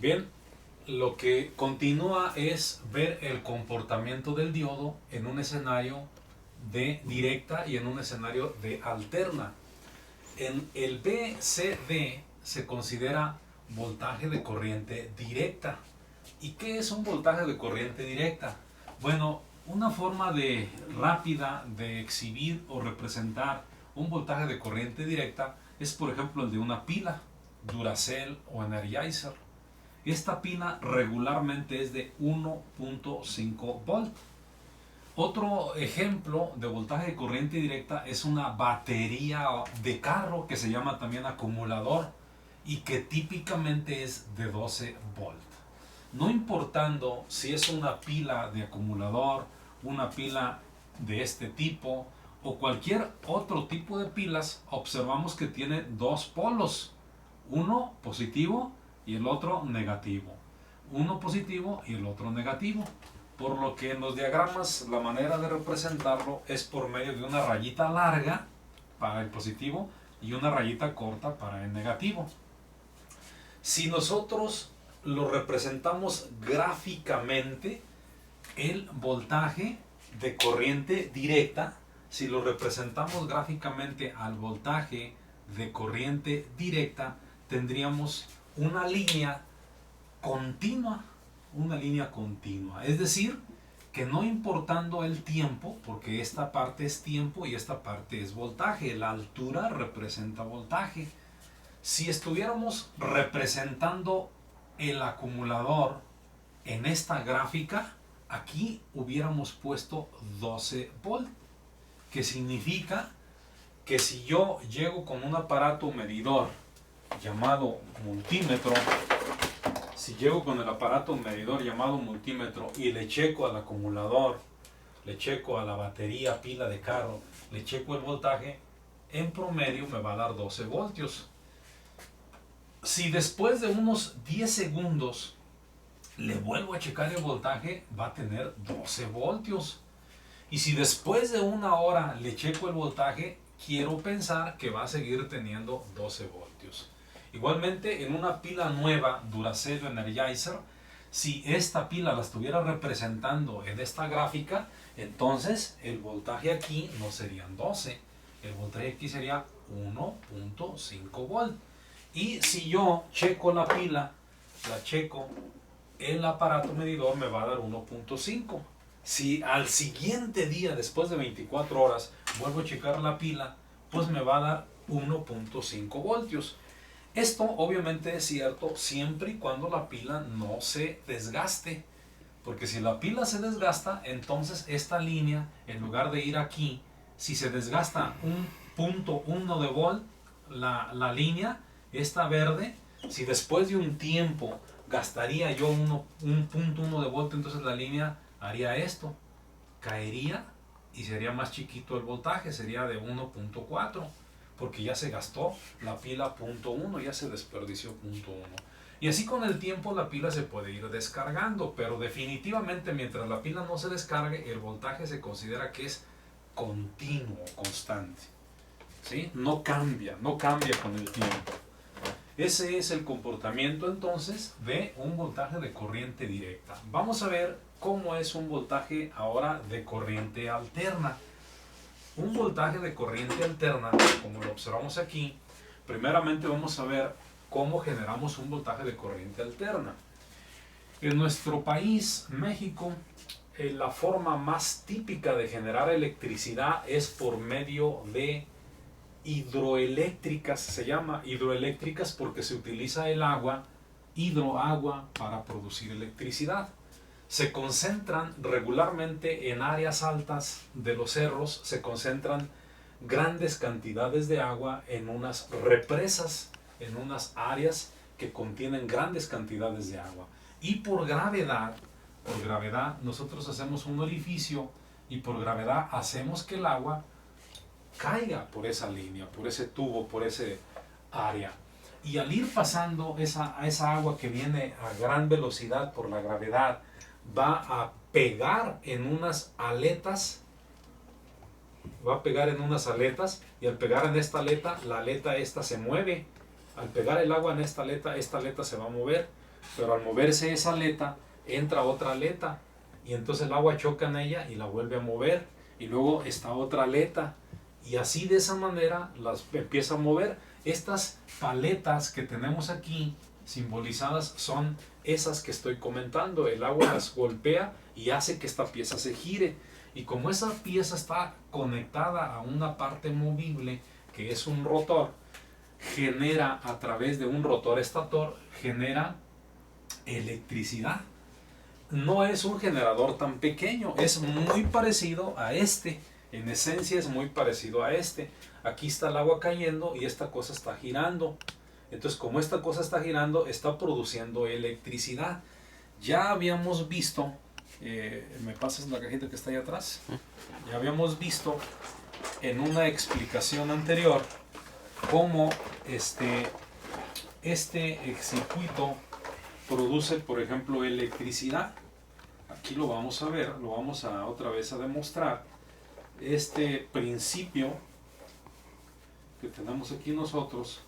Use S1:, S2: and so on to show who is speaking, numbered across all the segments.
S1: Bien, lo que continúa es ver el comportamiento del diodo en un escenario de directa y en un escenario de alterna. En el BCD se considera voltaje de corriente directa. ¿Y qué es un voltaje de corriente directa? Bueno, una forma rápida de exhibir o representar un voltaje de corriente directa es, por ejemplo, el de una pila, Duracell o Energizer. Esta pila regularmente es de 1.5 volt. Otro ejemplo de voltaje de corriente directa es una batería de carro que se llama también acumulador y que típicamente es de 12 volt. No importando si es una pila de acumulador, una pila de este tipo o cualquier otro tipo de pilas, observamos que tiene dos polos, uno positivo y el otro negativo. Uno positivo y el otro negativo. Por lo que en los diagramas la manera de representarlo es por medio de una rayita larga para el positivo y una rayita corta para el negativo. Si nosotros lo representamos gráficamente, el voltaje de corriente directa, si lo representamos gráficamente al voltaje de corriente directa, tendríamos una línea continua, es decir, que no importando el tiempo, porque esta parte es tiempo y esta parte es voltaje, la altura representa voltaje. Si estuviéramos representando el acumulador en esta gráfica, aquí hubiéramos puesto 12 volt, que significa que si yo llego con un aparato medidor llamado multímetro, si llego con el aparato medidor llamado multímetro y le checo al acumulador, le checo a la batería, pila de carro, le checo el voltaje, en promedio me va a dar 12 voltios. Si después de unos 10 segundos le vuelvo a checar el voltaje, va a tener 12 voltios. Y si después de una hora le checo el voltaje, quiero pensar que va a seguir teniendo 12 voltios. Igualmente, en una pila nueva, Duracell o Energizer, si esta pila la estuviera representando en esta gráfica, entonces el voltaje aquí no serían 12, el voltaje aquí sería 1.5 volt. Y si yo checo la pila, la checo, el aparato medidor me va a dar 1.5. Si al siguiente día, después de 24 horas, vuelvo a checar la pila, pues me va a dar 1.5 voltios. Esto obviamente es cierto siempre y cuando la pila no se desgaste. Porque si la pila se desgasta, entonces esta línea, en lugar de ir aquí, si se desgasta un punto 1 de volt, la línea, esta verde, si después de un tiempo gastaría yo un punto 1 de volt, entonces la línea haría esto, caería y sería más chiquito el voltaje, sería de 1.4, porque ya se gastó la pila punto 1, ya se desperdició punto 1. Y así con el tiempo la pila se puede ir descargando, pero definitivamente mientras la pila no se descargue, el voltaje se considera que es continuo, constante. ¿Sí? No cambia con el tiempo. Ese es el comportamiento entonces de un voltaje de corriente directa. Vamos a ver cómo es un voltaje ahora de corriente alterna. Un voltaje de corriente alterna, como lo observamos aquí, primeramente vamos a ver cómo generamos un voltaje de corriente alterna. En nuestro país, México, la forma más típica de generar electricidad es por medio de hidroeléctricas. Se llama hidroeléctricas porque se utiliza el agua, hidroagua, para producir electricidad. Se concentran regularmente en áreas altas de los cerros, se concentran grandes cantidades de agua en unas represas, en unas áreas que contienen grandes cantidades de agua. Y por gravedad nosotros hacemos un orificio y por gravedad hacemos que el agua caiga por esa línea, por ese tubo, por ese área. Y al ir pasando esa agua que viene a gran velocidad por la gravedad, va a pegar en unas aletas, y al pegar en esta aleta, la aleta esta se mueve. Al pegar el agua en esta aleta se va a mover. pero al moverse esa aleta, entra otra aleta, y entonces el agua choca en ella y la vuelve a mover, y luego está otra aleta, y así de esa manera las empieza a mover. Estas paletas que tenemos aquí simbolizadas son esas que estoy comentando. El agua las golpea y hace que esta pieza se gire, y como esa pieza está conectada a una parte movible que es un rotor, genera a través de un rotor estator, genera electricidad. No es un generador tan pequeño, es muy parecido a este, en esencia es muy parecido a este. Aquí está el agua cayendo y esta cosa está girando. Entonces, como esta cosa está girando, está produciendo electricidad. Ya habíamos visto, ¿me pasas la cajita que está ahí atrás? Ya habíamos visto en una explicación anterior cómo este circuito produce, por ejemplo, electricidad. Aquí lo vamos a ver, lo vamos a otra vez a demostrar. Este principio que tenemos aquí nosotros,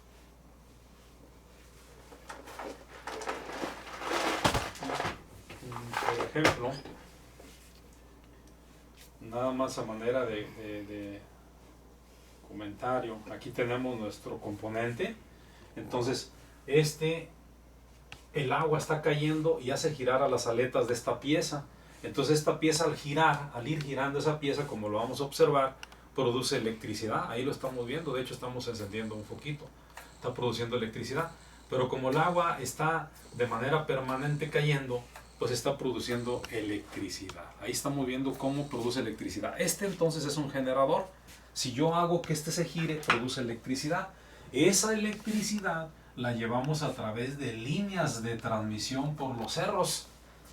S1: por ejemplo, nada más a manera de comentario, aquí tenemos nuestro componente. Entonces el agua está cayendo y hace girar a las aletas de esta pieza. Entonces esta pieza al ir girando esa pieza, como lo vamos a observar, produce electricidad. Ahí lo estamos viendo, de hecho estamos encendiendo un foquito, está produciendo electricidad. Pero como el agua está de manera permanente cayendo, pues está produciendo electricidad. Ahí estamos viendo cómo produce electricidad. Entonces es un generador. Si yo hago que se gire, produce electricidad. Esa electricidad la llevamos a través de líneas de transmisión por los cerros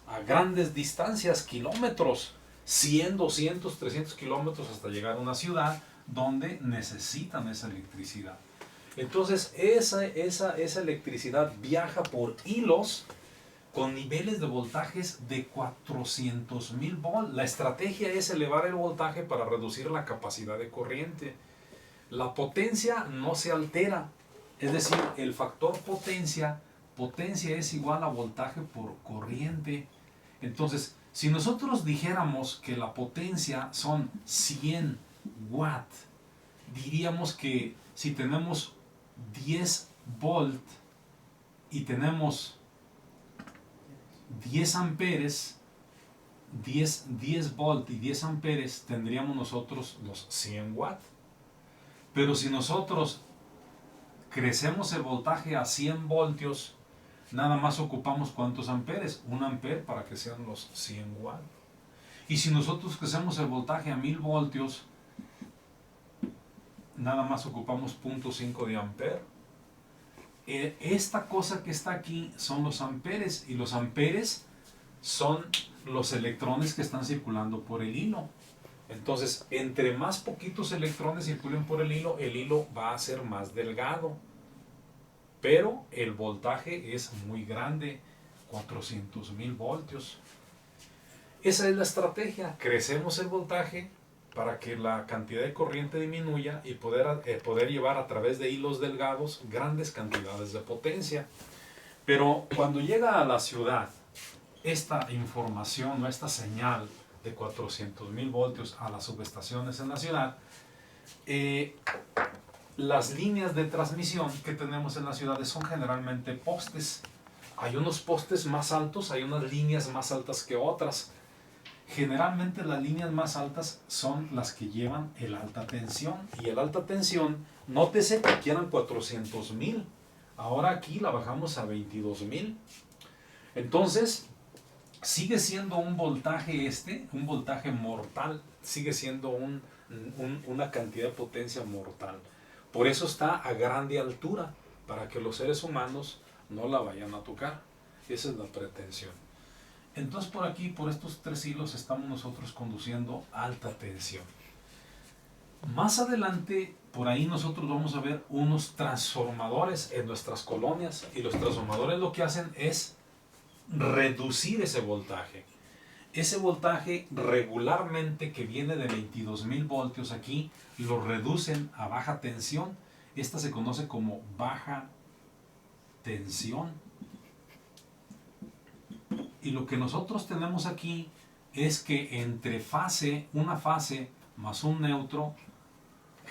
S1: a grandes distancias, kilómetros, 100, 200, 300 kilómetros hasta llegar a una ciudad donde necesitan esa electricidad. Entonces esa electricidad viaja por hilos con niveles de voltajes de 400,000 volts. La estrategia es elevar el voltaje para reducir la capacidad de corriente. La potencia no se altera, es decir, el factor potencia es igual a voltaje por corriente. Entonces, si nosotros dijéramos que la potencia son 100 watts, diríamos que si tenemos 10 volt y tenemos 10 amperes, 10 volt y 10 amperes, tendríamos nosotros los 100 watts. Pero si nosotros crecemos el voltaje a 100 voltios, nada más ocupamos ¿cuántos amperes? 1 amper para que sean los 100 watts. Y si nosotros crecemos el voltaje a 1000 voltios, nada más ocupamos 0.5 de amper. Esta cosa que está aquí son los amperes, y los amperes son los electrones que están circulando por el hilo. Entonces, entre más poquitos electrones circulen por el hilo va a ser más delgado. Pero el voltaje es muy grande, 400,000 voltios. Esa es la estrategia. Crecemos el voltaje para que la cantidad de corriente disminuya y poder llevar a través de hilos delgados grandes cantidades de potencia. Pero cuando llega a la ciudad esta información o esta señal de 400,000 voltios a las subestaciones en la ciudad, las líneas de transmisión que tenemos en las ciudades son generalmente postes. Hay unos postes más altos, hay unas líneas más altas que otras. Generalmente las líneas más altas son las que llevan el alta tensión. Y el alta tensión, nótese que aquí eran 400,000. Ahora aquí la bajamos a 22,000. Entonces, sigue siendo un voltaje un voltaje mortal. Sigue siendo una cantidad de potencia mortal. Por eso está a grande altura, para que los seres humanos no la vayan a tocar. Esa es la pretensión. Entonces por aquí, por estos 3 hilos, estamos nosotros conduciendo alta tensión. Más adelante, por ahí nosotros vamos a ver unos transformadores en nuestras colonias, y los transformadores lo que hacen es reducir ese voltaje. Ese voltaje regularmente que viene de 22,000 voltios aquí, lo reducen a baja tensión. Esta se conoce como baja tensión. Y lo que nosotros tenemos aquí es que entre una fase más un neutro,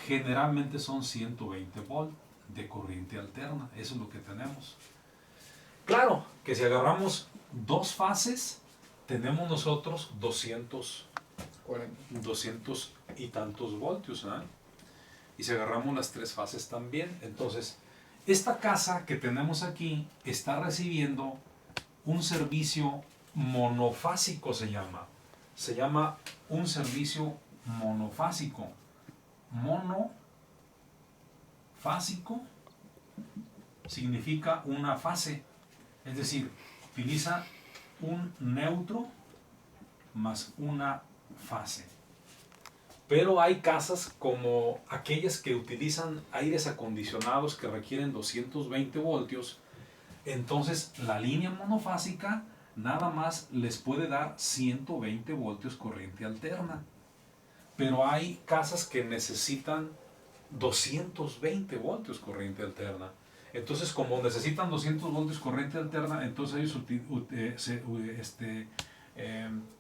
S1: generalmente son 120 volt de corriente alterna. Eso es lo que tenemos. Claro que si agarramos dos fases, tenemos nosotros 200 y tantos voltios, ¿eh? Y si agarramos las tres fases también, entonces esta casa que tenemos aquí está recibiendo un servicio monofásico, se llama un servicio monofásico. Monofásico significa una fase, es decir, utiliza un neutro más una fase. Pero hay casas como aquellas que utilizan aires acondicionados que requieren 220 voltios. Entonces la línea monofásica nada más les puede dar 120 voltios corriente alterna. Pero hay casas que necesitan 220 voltios corriente alterna. Entonces, como necesitan 200 voltios corriente alterna, entonces ellos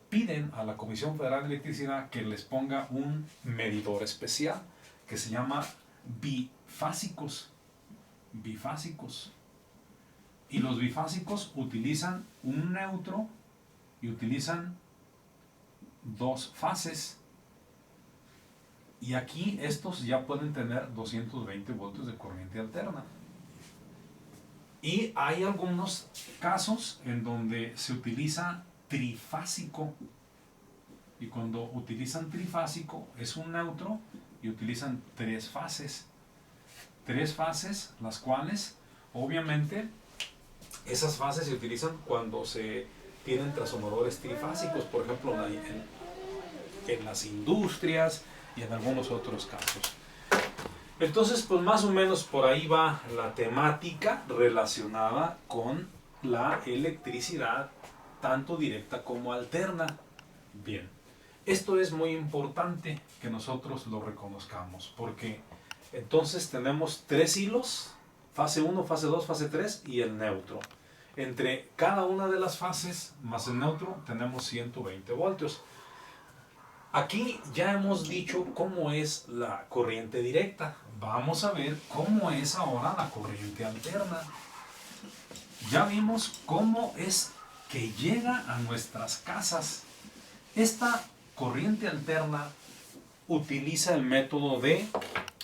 S1: piden a la Comisión Federal de Electricidad que les ponga un medidor especial que se llama bifásicos. Y los bifásicos utilizan un neutro y utilizan dos fases. Y aquí estos ya pueden tener 220 voltios de corriente alterna. Y hay algunos casos en donde se utiliza trifásico. Y cuando utilizan trifásico es un neutro y utilizan tres fases. Tres fases, las cuales obviamente esas fases se utilizan cuando se tienen transformadores trifásicos, por ejemplo en las industrias y en algunos otros casos. Entonces, pues más o menos por ahí va la temática relacionada con la electricidad, tanto directa como alterna. Bien, esto es muy importante que nosotros lo reconozcamos, porque entonces tenemos tres hilos, fase 1, fase 2, fase 3 y el neutro. Entre cada una de las fases más el neutro tenemos 120 voltios. Aquí ya hemos dicho cómo es la corriente directa. Vamos a ver cómo es ahora la corriente alterna. Ya vimos cómo es que llega a nuestras casas. Esta corriente alterna utiliza el método de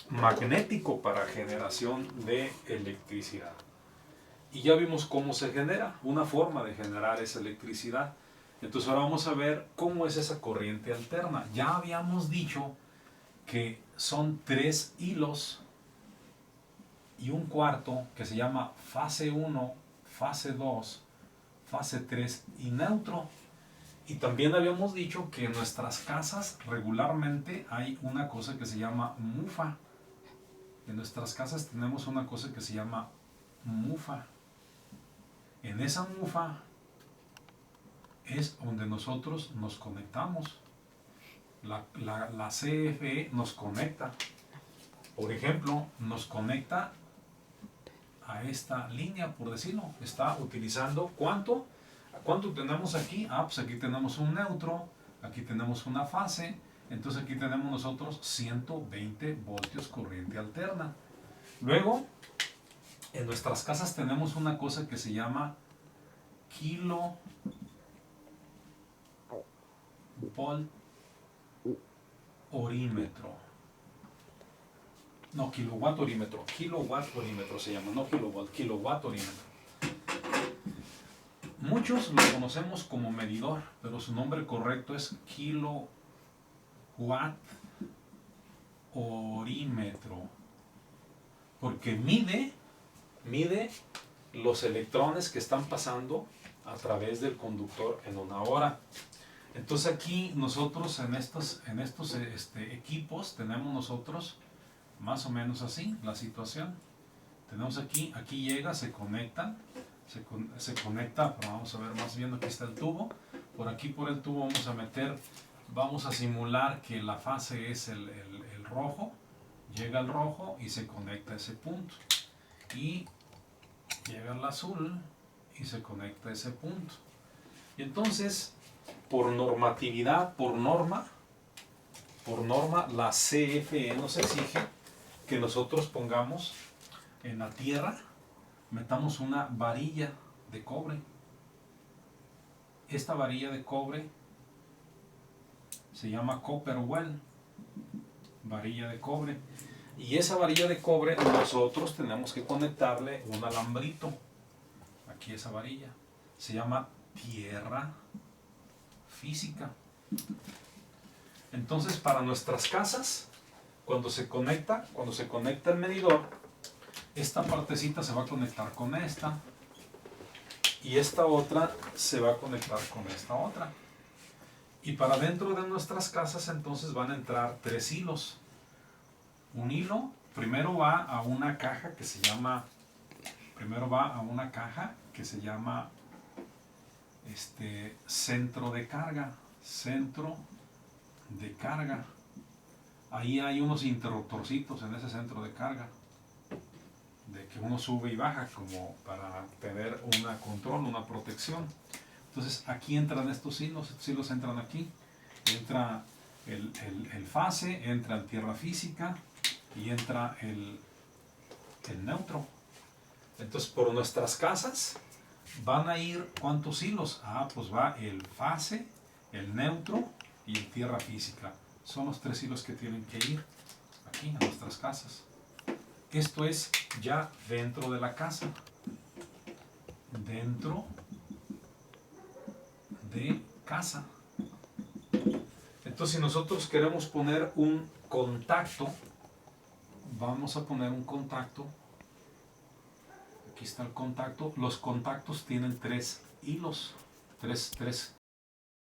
S1: magnético para generación de electricidad. Y ya vimos cómo se genera, una forma de generar esa electricidad. Entonces ahora vamos a ver cómo es esa corriente alterna. Ya habíamos dicho que son tres hilos y un cuarto que se llama fase 1, fase 2, fase 3 y neutro. Y también habíamos dicho que en nuestras casas regularmente hay una cosa que se llama mufa. En nuestras casas tenemos una cosa que se llama mufa. En esa mufa es donde nosotros nos conectamos. La CFE nos conecta. Por ejemplo, nos conecta a esta línea, por decirlo. Está utilizando ¿cuánto? ¿Cuánto tenemos aquí? Pues aquí tenemos un neutro, aquí tenemos una fase, entonces aquí tenemos nosotros 120 voltios corriente alterna. Luego, en nuestras casas tenemos una cosa que se llama kilovolt orímetro. No, kilowatt orímetro se llama, no kilovolt, kilowatt orímetro. Muchos lo conocemos como medidor, pero su nombre correcto es kilowatt orímetro, porque mide los electrones que están pasando a través del conductor en una hora. Entonces aquí nosotros en estos equipos tenemos nosotros más o menos así la situación. Tenemos aquí llega, se conecta, pero vamos a ver más bien, aquí está el tubo. Por aquí por el tubo vamos a simular que la fase es el rojo, llega el rojo y se conecta a ese punto. Y llega el azul y se conecta a ese punto. Y entonces, por normatividad, por norma, la CFE nos exige que nosotros pongamos en la tierra, metamos una varilla de cobre. Esta varilla de cobre se llama copper well, varilla de cobre. Y esa varilla de cobre nosotros tenemos que conectarle un alambrito. Aquí esa varilla se llama tierra física. Entonces, para nuestras casas, cuando se conecta el medidor, esta partecita se va a conectar con esta y esta otra se va a conectar con esta otra. Y para dentro de nuestras casas entonces van a entrar 3 hilos. Un hilo primero va a una caja que se llama centro de carga. Ahí hay unos interruptorcitos en ese centro de carga, de que uno sube y baja como para tener un control, una protección. Entonces aquí entran estos hilos entran aquí, entra el fase, entra el tierra física y entra el neutro. Entonces por nuestras casas van a ir ¿cuántos hilos? Pues va el fase, el neutro y el tierra física. Son los 3 hilos que tienen que ir aquí a nuestras casas. Esto es ya dentro de la casa. Dentro de casa. Entonces, si nosotros queremos poner un contacto, vamos a poner un contacto. Aquí está el contacto. Los contactos tienen 3 hilos, tres